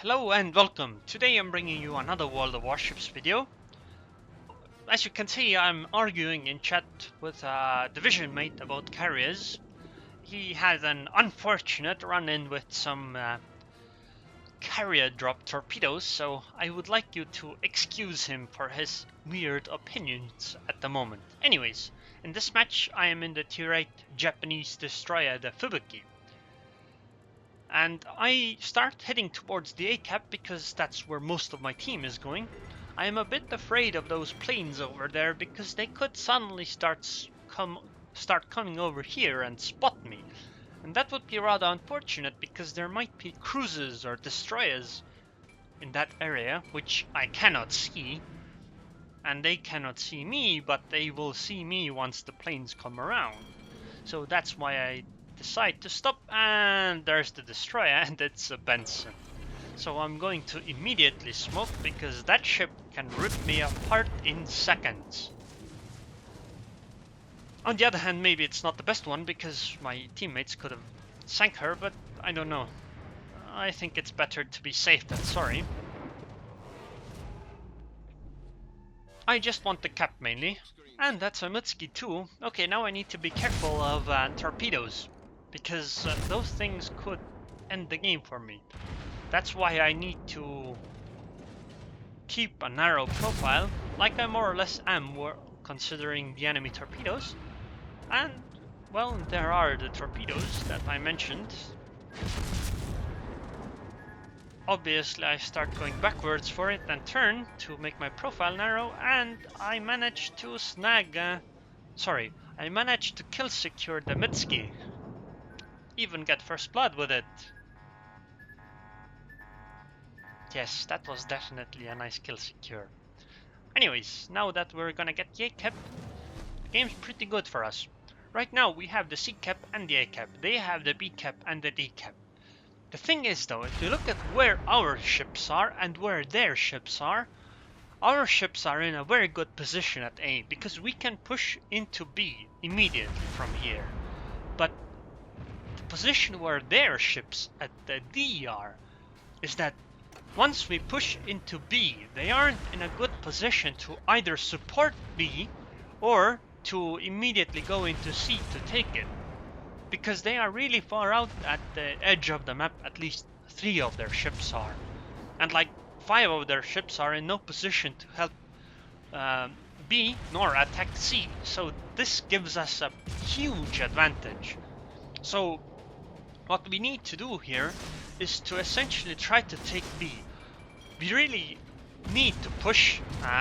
Hello and welcome. Today I'm bringing you another World of Warships video. As you can see, I'm arguing in chat with a division mate about carriers. He had an unfortunate run-in with some carrier drop torpedoes, so I would like you to excuse him for his weird opinions at the moment. Anyways, in this match I am in the tier 8 Japanese destroyer, the Fubuki. And I start heading towards the A cap because that's where most of my team is going. I am a bit afraid of those planes over there because they could suddenly start coming over here and spot me. And that would be rather unfortunate because there might be cruisers or destroyers in that area which I cannot see. And they cannot see me, but they will see me once the planes come around. So that's why I decide to stop, and there's the destroyer, and it's a Benson. So I'm going to immediately smoke because that ship can rip me apart in seconds. On the other hand, maybe it's not the best one because my teammates could have sank her, but I don't know. I think it's better to be safe than sorry. I just want the cap mainly. And that's a Mitsuki too. Okay, now I need to be careful of torpedoes, because those things could end the game for me. That's why I need to keep a narrow profile, like I more or less am considering the enemy torpedoes. And, well, there are the torpedoes that I mentioned. Obviously I start going backwards for it and turn to make my profile narrow, and I managed to snag... I managed to kill secure the Mitsuki. Even get first blood with it. Yes, that was definitely a nice kill secure. Anyways, now that we're gonna get the A cap, the game's pretty good for us. Right now we have the C cap and the A cap. They have the B cap and the D cap. The thing is though, if you look at where our ships are and where their ships are, our ships are in a very good position at A because we can push into B immediately from here. But the position where their ships at the D are is that once we push into B, they aren't in a good position to either support B or to immediately go into C to take it. Because they are really far out at the edge of the map, at least 3 of their ships are. And like 5 of their ships are in no position to help B nor attack C. So this gives us a huge advantage. So what we need to do here is to essentially try to take B. We really need to push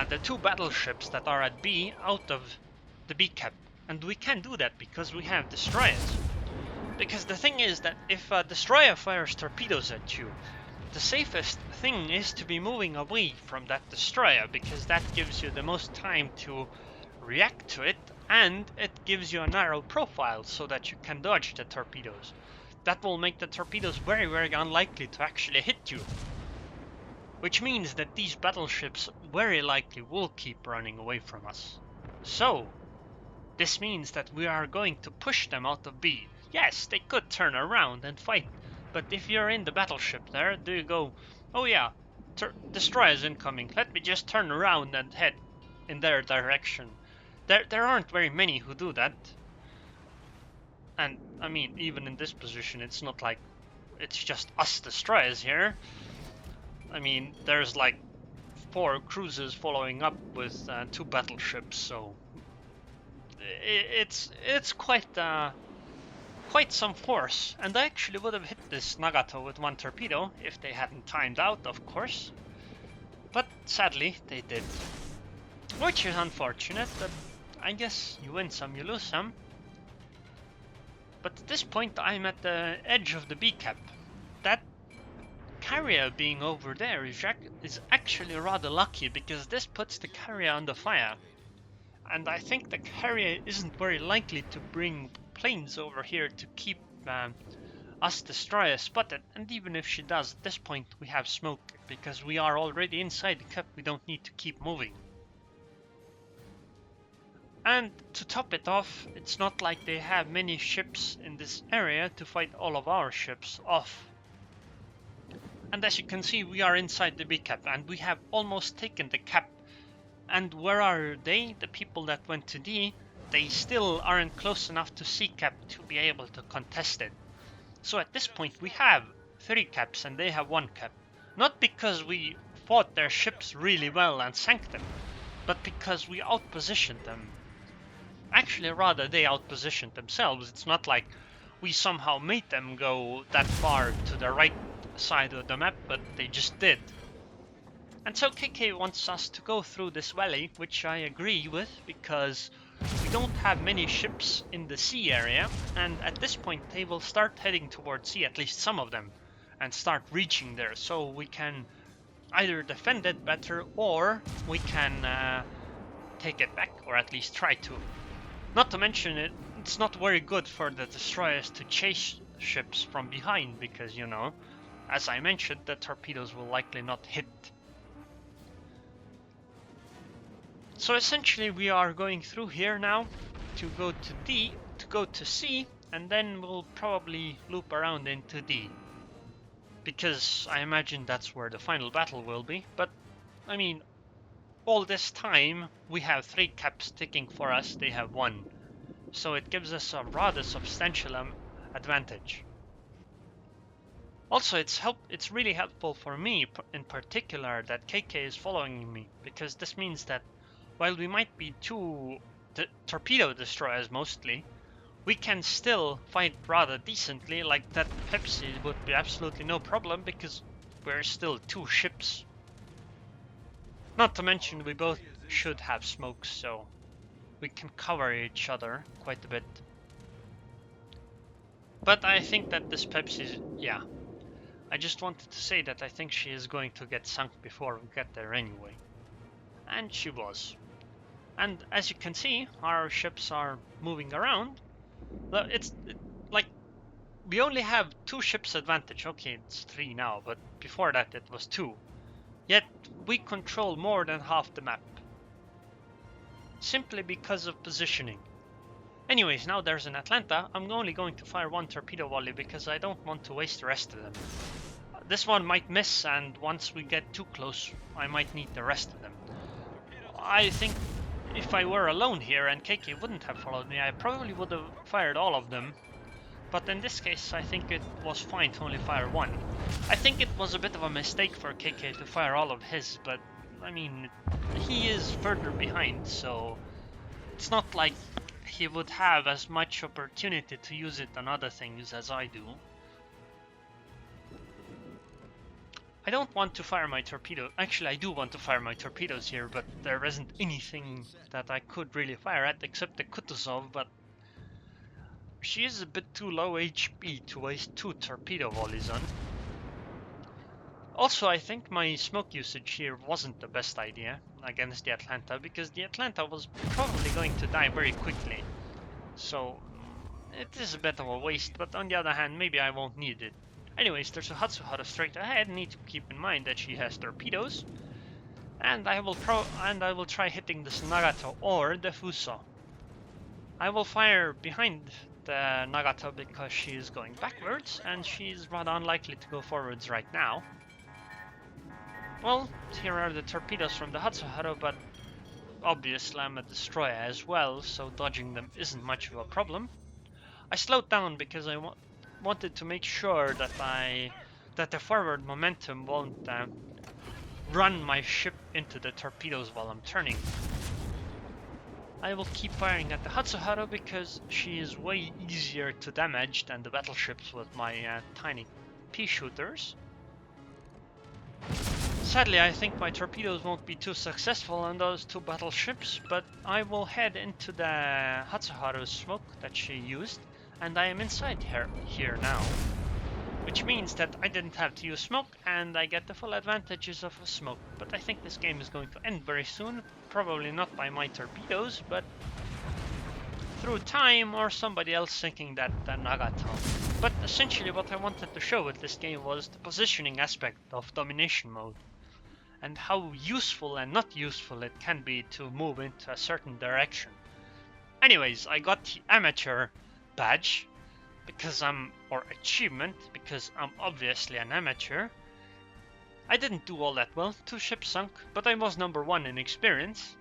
the 2 battleships that are at B out of the B cap. And we can do that because we have destroyers. Because the thing is that if a destroyer fires torpedoes at you, the safest thing is to be moving away from that destroyer, because that gives you the most time to react to it, and it gives you a narrow profile so that you can dodge the torpedoes. That will make the torpedoes very, very unlikely to actually hit you. Which means that these battleships very likely will keep running away from us. So, this means that we are going to push them out of B. Yes, they could turn around and fight, but if you're in the battleship there, do you go, oh yeah, destroyers incoming, let me just turn around and head in their direction. There aren't very many who do that. And, I mean, even in this position, it's not like it's just us destroyers here. I mean, there's like 4 cruisers following up with 2 battleships, so it's quite some force, and I actually would have hit this Nagato with 1 torpedo if they hadn't timed out, of course. But sadly, they did. Which is unfortunate, but I guess you win some, you lose some. But at this point, I'm at the edge of the B cap. That carrier being over there is actually rather lucky, because this puts the carrier under fire. And I think the carrier isn't very likely to bring planes over here to keep us destroyers spotted, and even if she does, at this point we have smoke, because we are already inside the cap, we don't need to keep moving. And to top it off, it's not like they have many ships in this area to fight all of our ships off. And as you can see, we are inside the B cap and we have almost taken the cap. And where are they? The people that went to D, they still aren't close enough to C cap to be able to contest it. So at this point we have 3 caps and they have 1 cap. Not because we fought their ships really well and sank them, but because we outpositioned them. Actually, rather, they outpositioned themselves. It's not like we somehow made them go that far to the right side of the map, but they just did. And so KK wants us to go through this valley, which I agree with, because we don't have many ships in the sea area, and at this point they will start heading towards sea, at least some of them, and start reaching there, so we can either defend it better, or we can take it back, or at least try to. Not to mention it's not very good for the destroyers to chase ships from behind, because, you know, as I mentioned, the torpedoes will likely not hit. So essentially we are going through here now to go to D, to go to C, and then we'll probably loop around into D. Because I imagine that's where the final battle will be, but I mean, all this time we have 3 caps ticking for us, they have 1. So it gives us a rather substantial advantage. Also, it's really helpful for me in particular that KK is following me, because this means that while we might be 2 torpedo destroyers mostly, we can still fight rather decently. Like that Pepsi would be absolutely no problem because we're still 2 ships. Not to mention we both should have smokes, so we can cover each other quite a bit. But I think that this Pepsi, yeah. I just wanted to say that I think she is going to get sunk before we get there anyway. And she was. And as you can see, our ships are moving around. Like, we only have 2 ships advantage. Okay, it's 3 now, but before that it was 2. Yet we control more than half the map. Simply because of positioning. Anyways, now there's an Atlanta. I'm only going to fire 1 torpedo volley because I don't want to waste the rest of them. This one might miss, and once we get too close, I might need the rest of them. I think if I were alone here and KK wouldn't have followed me, I probably would have fired all of them. But in this case, I think it was fine to only fire 1. I think it was a bit of a mistake for KK to fire all of his, but I mean, he is further behind, so it's not like he would have as much opportunity to use it on other things as I do. I don't want to fire my torpedo. Actually, I do want to fire my torpedoes here, but there isn't anything that I could really fire at except the Kutuzov, but she is a bit too low HP to waste 2 torpedo volleys on. Also, I think my smoke usage here wasn't the best idea against the Atlanta, because the Atlanta was probably going to die very quickly. So it is a bit of a waste, but on the other hand, maybe I won't need it. Anyways, there's a Hatsuhara straight ahead. Need to keep in mind that she has torpedoes, and I will try hitting this Nagato or the Fuso. I will fire behind the Nagato because she is going backwards, and she's rather unlikely to go forwards right now. Well, here are the torpedoes from the Hatsuhara, but obviously I'm a destroyer as well, so dodging them isn't much of a problem. I slowed down because I wanted to make sure that the forward momentum won't run my ship into the torpedoes while I'm turning. I will keep firing at the Hatsuhara because she is way easier to damage than the battleships with my tiny pea shooters. Sadly, I think my torpedoes won't be too successful on those 2 battleships, but I will head into the Hatsuhara's smoke that she used, and I am inside here now. Which means that I didn't have to use smoke, and I get the full advantages of a smoke. But I think this game is going to end very soon, probably not by my torpedoes, but through time or somebody else sinking that Nagato. But essentially what I wanted to show with this game was the positioning aspect of domination mode, and how useful and not useful it can be to move into a certain direction. Anyways, I got the amateur badge, or achievement, because I'm obviously an amateur, I didn't do all that well, 2 ships sunk, but I was number 1 in experience.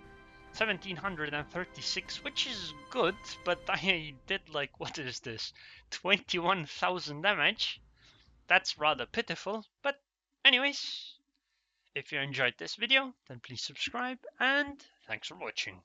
1736, which is good, but I did like, what is this, 21,000 damage? That's rather pitiful, but anyways, if you enjoyed this video, then please subscribe, and thanks for watching.